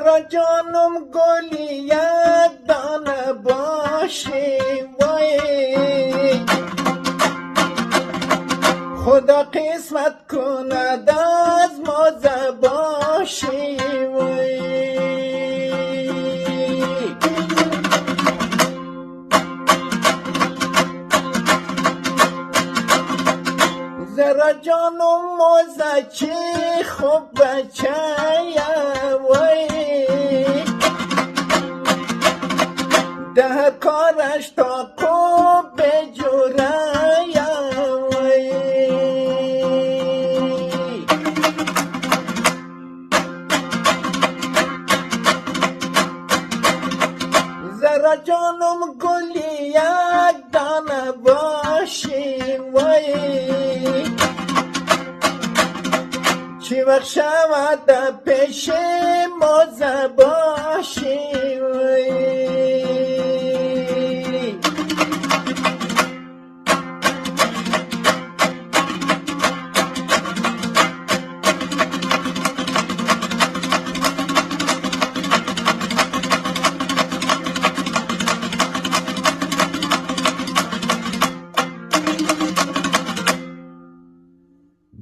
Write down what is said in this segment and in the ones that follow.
زهرا جانم گلی یک دانه باشی وای، خدا قسمت کند از ما زباشی وای. زهرا جانم موزچی خوب بچه وای، ده کارش تا خوب بجوره وای. زهرا جانم گلی یک دانه باشی وای، چی وقت شود در پیش ما زباشی وای.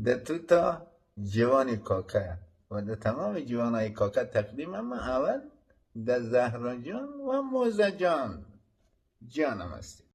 ده تو تا جوانی کاکه و ده تمام جوانای کاکه تقدیم ما اول ده زهرا جان و موزه جان جانم هستی.